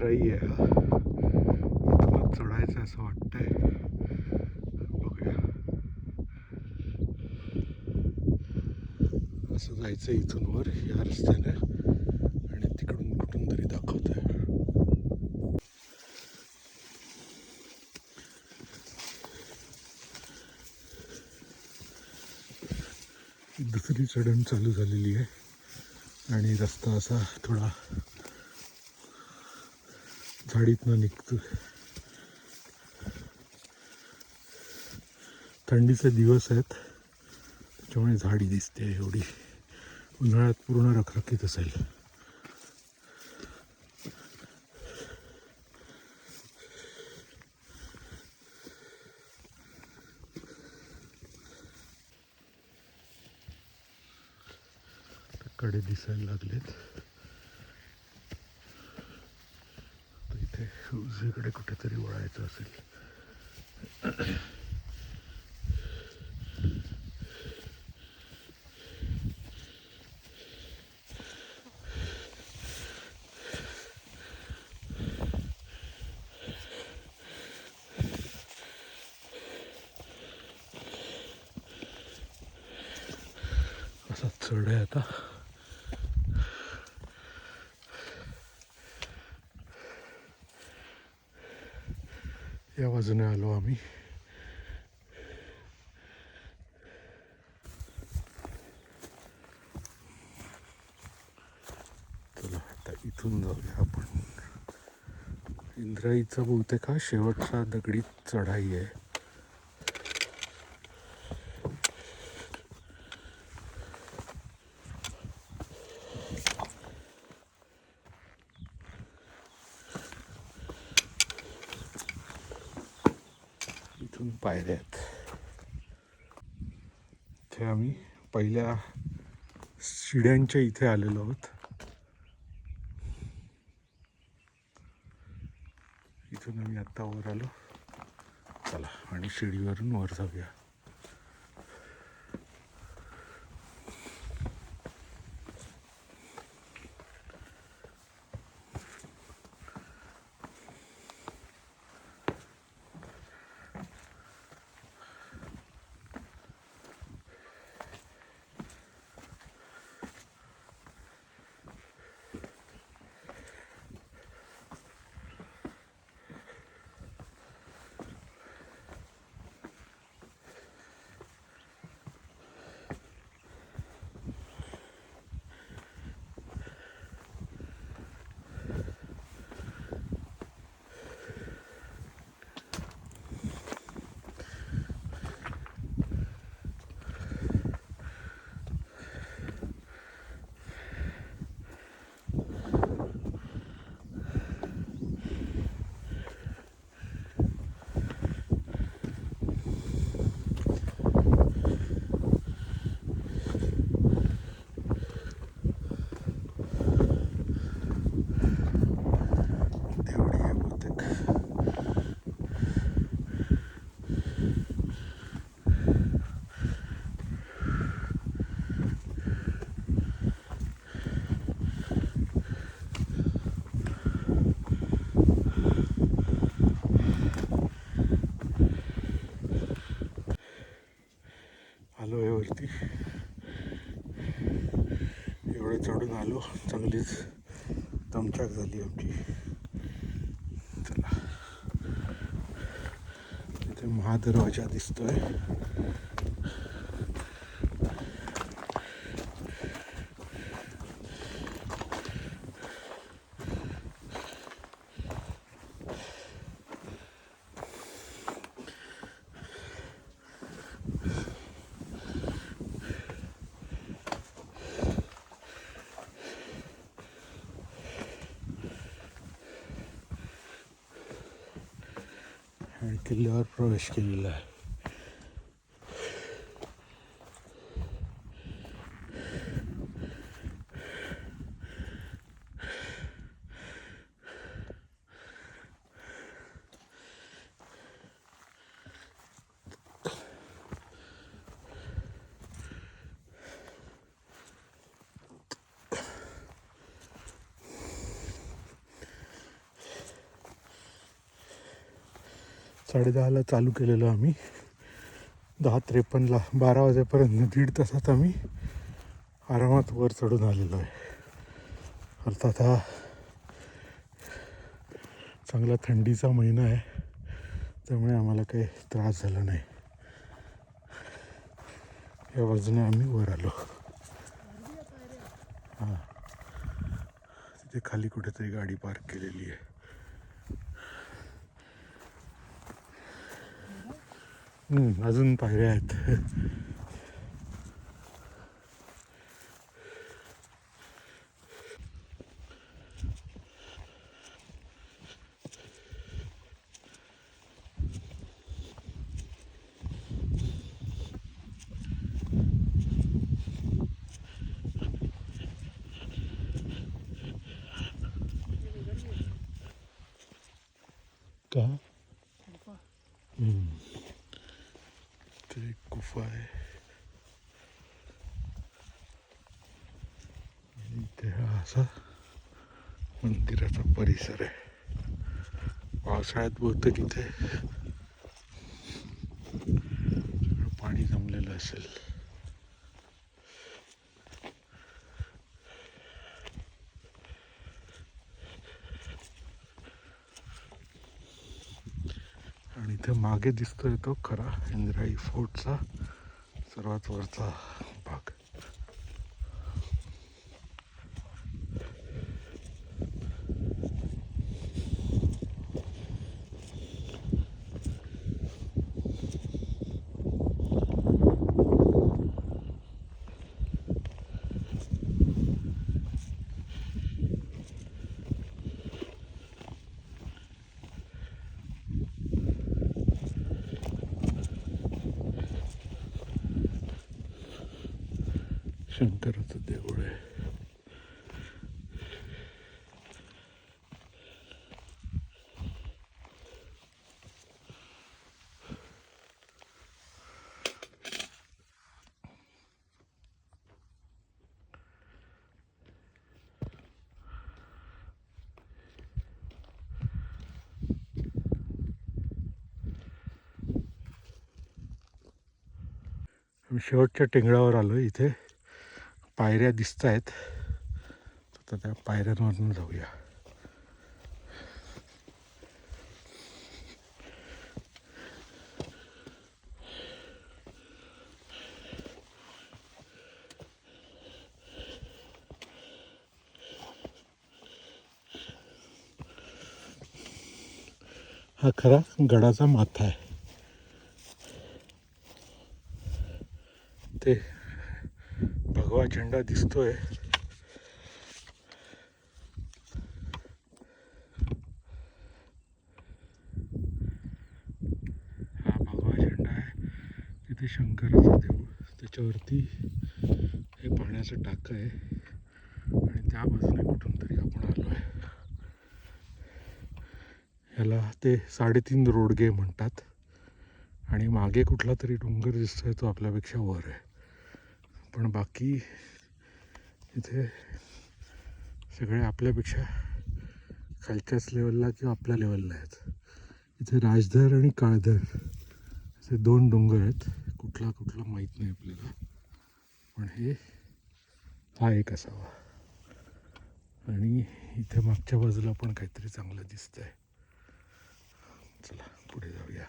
इंद्राई आहे हा. इथूनच चढायचं असं वाटतंय. बघूया. असं जायचं इथून वर या रस्त्याने आणि तिकडून कुठून तरी दाखवत आहे. दुसरी चढण चालू झालेली आहे आणि रस्ता असा थोडा झाडीतनं निघतो. थंडीचे दिवस आहेत त्याच्यामुळे झाडी दिसते एवढी. उन्हाळ्यात पूर्ण रखरखीत असेल. कडे दिसायला लागलेत. इथे उजवीकडे कुठेतरी वळायचं असेल. असा चढ आहे आता. या बाजूने आलो आम्ही. चला आता इथून जाऊया आपण. इंद्राईचा बहुतेक हा शेवटचा दगडी चढाई आहे. इथून पायऱ्या आहेत. इथे आम्ही पहिल्या शिड्यांच्या इथे आलेलो आहोत. इथून आम्ही आत्ता वर आलो. चला आणि शिडीवरून वर जाऊया. आलो आहे वरती. एवढं चढून आलो. चांगलीच दमछाक झाली आमची. चला इथे महादरवाजा दिसतोय. आणि किल्ल्यावर प्रवेश केलेला आहे. 10:30ला चालू केलेलं आम्ही. 10:53ला 12 वाजेपर्यंत 1.5 तासात आम्ही आरामात वर चढून आलेलो आहे. अर्थात हा चांगला थंडीचा महिना आहे, त्यामुळे आम्हाला काही त्रास झाला नाही. या बाजूने आम्ही वर आलो. हां, तिथे खाली कुठेतरी गाडी पार्क केलेली आहे. अजून पायऱ्या आहेत. का ते एक गुफा आहे. इथे हा असा मंदिराचा परिसर आहे. पावसाळ्यात बहुतेक इथे पाणी जमलेलं असेल. आणि इथे मागे दिसतोय तो खरा इंद्राई फोर्टचा सर्वात वरचा भाग. शंकराचं देऊळ आहे. शेवटच्या टेंगळावर आलो. इथे पायऱ्या दिसत आहेत, तर त्या पायऱ्यांवरून जाऊया. हा खरा गडाचा माथा आहे. ते भगवा झेंडा दिसतोय. हा भगवा झेंडा आहे. तिथे शंकराचं देऊळ, त्याच्यावरती हे पाण्याचं टाकं आहे आणि त्या बाजूने कुठून तरी आपण आलो आहे. ह्याला ते 3.5 रोडगे म्हणतात. आणि मागे कुठला तरी डोंगर दिसतोय, तो आपल्यापेक्षा वर आहे. पण बाकी इथे सगळे आपल्यापेक्षा खालच्याच लेवलला किंवा आपल्या लेवलला आहेत. इथे राजधर आणि काळधर असे 2 डोंगर आहेत. कुठला माहीत नाही आपल्याला, पण हा एक असावा. आणि इथे मागच्या बाजूला पण काहीतरी चांगलं दिसतंय. चला पुढे जाऊया.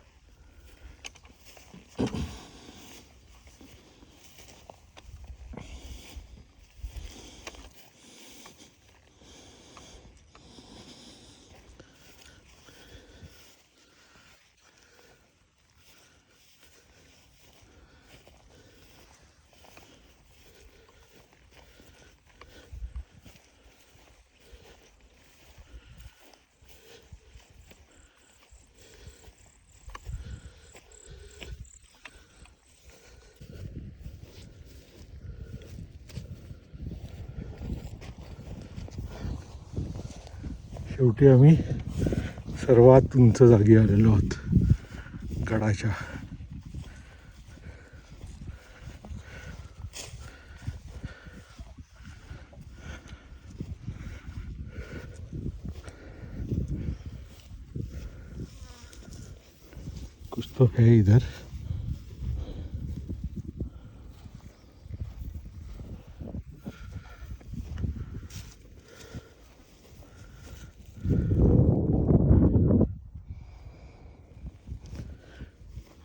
शेवटी आम्ही सर्वात उंच जागी आलेलो आहोत गडाच्या. कुछ तो है इधर.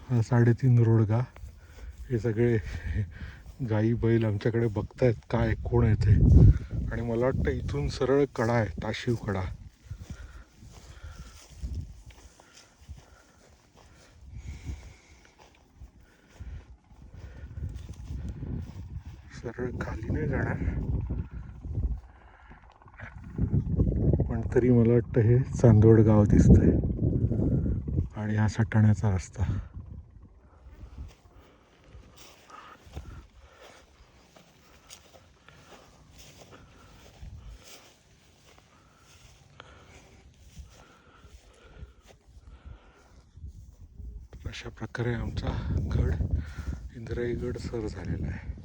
हा 3.5 रोड का. हे सगळे गाई बैल आमच्याकडे बघतायत काय कोण आहे ते. आणि मला वाटतं इथून सरळ कडा आहे, ताशीव कडा. सरळ खाली नाही जाणार, पण तरी मला वाटतं हे चांदवड गाव दिसतंय आणि हा सटाण्याचा रस्ता. अशा प्रकारे आमचा गड इंद्राईगड सर झालेला आहे.